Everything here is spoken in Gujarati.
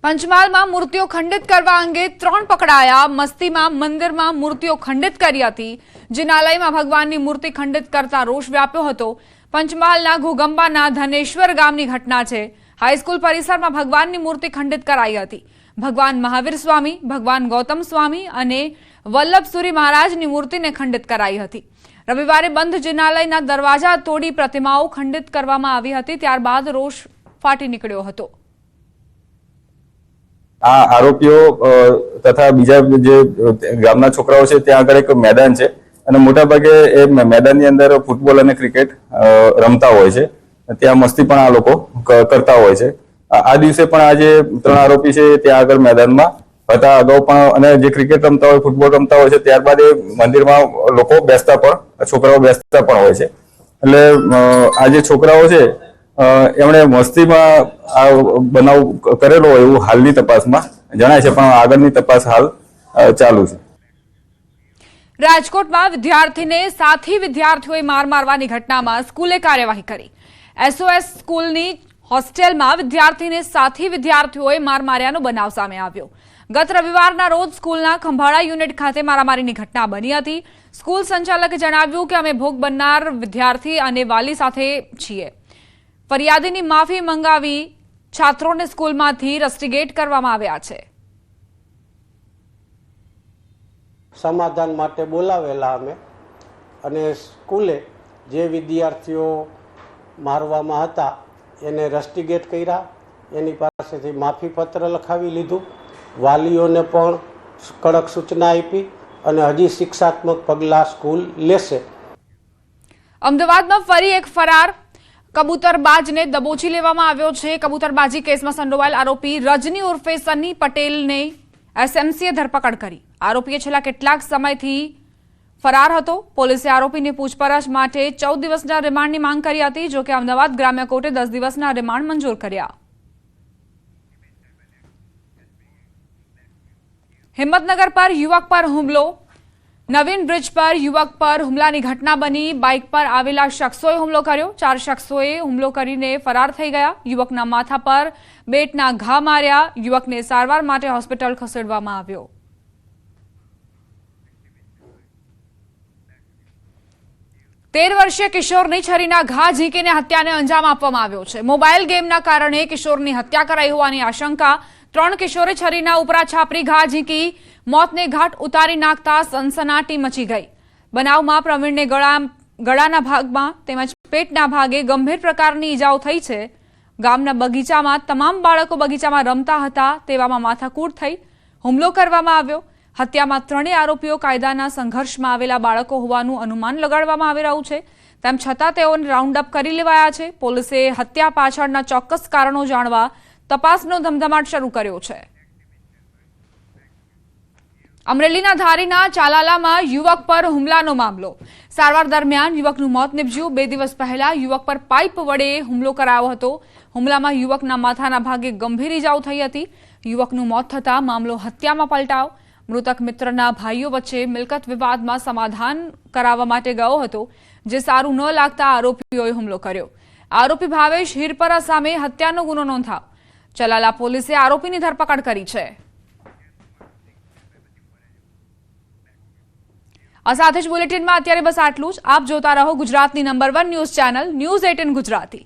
પંચમહાલમાં મૂર્તિઓ ખંડિત કરવા અંગે 3 પકડાયા। મસ્તીમાં મંદિરમાં મૂર્તિઓ ખંડિત કરી હતી। જિનાલયમાં ભગવાનની મૂર્તિ ખંડિત કરતા રોષ વ્યાપ્યો હતો। પંચમહાલના ઘોગંબાના ધનેશ્વર ગામની ઘટના છે। હાઈસ્કૂલ પરિસરમાં ભગવાનની મૂર્તિ ખંડિત કરાઈ હતી। ભગવાન મહાવીર સ્વામી, ભગવાન ગૌતમ સ્વામી અને વલ્લભસુરી મહારાજની મૂર્તિને ખંડિત કરાઈ હતી। રવિવારે બંધ જિનાલયના દરવાજા તોડી પ્રતિમાઓ ખંડિત કરવામાં આવી હતી। ત્યારબાદ રોષ ફાટી નીકળ્યો હતો। આ આરોપીઓ તથા બીજા જે ગામના છોકરાઓ છે ત્યાં આગળ એક મેદાન છે અને મોટાભાગે એ મેદાનની અંદર ફૂટબોલ અને ક્રિકેટ રમતા હોય છે। ત્યાં મસ્તી પણ આ લોકો કરતા હોય છે। આ દિવસે પણ આ જે 3 આરોપી છે ત્યાં આગળ મેદાનમાં હતા। અગાઉ પણ અને જે ક્રિકેટ રમતા હોય, ફૂટબોલ રમતા હોય છે, ત્યારબાદ એ મંદિરમાં લોકો બેસતા પણ, છોકરાઓ બેસતા પણ હોય છે। એટલે આ જે છોકરાઓ છે એમણે મસ્તીમાં આ બનાવ કરેલો હોય એવું હાલની તપાસમાં જણાય છે, પણ આગળની તપાસ હાલ ચાલુ છે। રાજકોટમાં વિદ્યાર્થીને સાથી વિદ્યાર્થીઓએ માર મારવાની ઘટનામાં સ્કૂલે કાર્યવાહી કરી। એસઓએસ સ્કૂલની હોસ્ટેલમાં વિદ્યાર્થીને સાથી વિદ્યાર્થીઓએ માર માર્યાનો બનાવ સામે આવ્યો। ગત રવિવારના રોજ સ્કૂલના ખંભાળા યુનિટ ખાતે મારામારીની ઘટના બની હતી। સ્કૂલ સંચાલકે જણાવ્યું કે અમે ભોગ બનનાર વિદ્યાર્થી અને વાલી સાથે છીએ। ફરિયાદીની માફી મંગાવી છાત્રોને સ્કૂલમાંથી રસ્ટિગેટ કરવામાં આવ્યા છે। સમાધાન માટે બોલાવેલા અમે અને સ્કૂલે જે વિદ્યાર્થીઓ મારવામાં હતા એને રસ્ટિગેટ કર્યા, એની પાસેથી માફીપત્ર લખાવી લીધું, વાલીઓને પણ કડક સૂચના આપી અને હજી શિક્ષાત્મક પગલાં સ્કૂલ લેશે। અમદાવાદમાં ફરી એક ફરાર કબૂતરબાજને દબોચી લેવામાં આવ્યો છે। કબૂતરબાજી કેસમાં સંડોવાયેલ આરોપી રજની ઉર્ફે સની પટેલને એસએમસીએ ધરપકડ કરી। આરોપીએ છેલ્લા કેટલાક સમયથી ફરાર હતો। પોલીસે આરોપીની પૂછપરછ માટે 14 દિવસના રિમાન્ડની માંગ કરી હતી, જો કે અમદાવાદ ગ્રામ્ય કોર્ટે 10 દિવસના રિમાન્ડ મંજૂર કર્યા। હિંમતનગર પર યુવક પર હુમલો। નવીન બ્રિજ પર યુવક પર હુમલાની ઘટના બની। બાઇક પર આવેલા શખ્સોએ હુમલો કર્યો। 4 શખ્સોએ હુમલો કરીને ફરાર થઈ ગયા। યુવકના માથા પર બેટના ઘા માર્યા। યુવકને સારવાર માટે હોસ્પિટલ ખસેડવામાં આવ્યો। તેર વર્ષીય કિશોરની છરીના ઘા ઝીંકીને હત્યાને અંજામ આપવામાં આવ્યો છે। મોબાઈલ ગેમના કારણે કિશોરની હત્યા કરાઈ હોવાની આશંકા। 3 કિશોરે છરીના ઉપરા છાપરી ઘા ઝીંકી મોતને ઘાટ ઉતારી નાખતા સનસનાટી મચી ગઈ। બનાવમાં પ્રવીણને ગળાના ભાગમાં તેમજ પેટના ભાગે ગંભીર પ્રકારની ઈજાઓ થઈ છે। ગામના બગીચામાં તમામ બાળકો બગીચામાં રમતા હતા, તેવામાં માથાકૂટ થઈ હુમલો કરવામાં આવ્યો। હત્યામાં 3 આરોપીઓ કાયદાના સંઘર્ષમાં આવેલા બાળકો હોવાનું અનુમાન લગાડવામાં આવી રહ્યું છે। તેમ છતાં તેઓને રાઉન્ડ અપ કરી લેવાયા છે। પોલીસે હત્યા પાછળના ચોક્કસ કારણો જાણવા તપાસનો ધમધમાટ શરૂ કર્યો છે। અમરેલીના ધારીના ચાલાલામાં યુવક પર હુમલાનો મામલો। સારવાર દરમિયાન યુવકનું મોત નીપજ્યું। 2 દિવસ પહેલા યુવક પર પાઇપ વડે હુમલો કરાયો હતો। હુમલામાં યુવકના માથાના ભાગે ગંભીર ઈજાઓ થઈ હતી। યુવકનું મોત થતાં મામલો હત્યામાં પલટાયો। મૃતક મિત્રના ભાઈઓ વચ્ચે મિલકત વિવાદમાં સમાધાન કરાવવા માટે ગયો હતો, જે સારું ન લાગતા આરોપીઓએ હુમલો કર્યો। આરોપી ભાવેશ હિરપરા સામે હત્યાનો ગુનો નોંધાયો। ચલાલા પોલીસે આરોપીની ધરપકડ કરી છે। આ સાથે જ બુલેટિનમાં અત્યારે બસ આટલું જ। આપ જોતા રહો ગુજરાતની number 1 news channel news 18 Gujarati.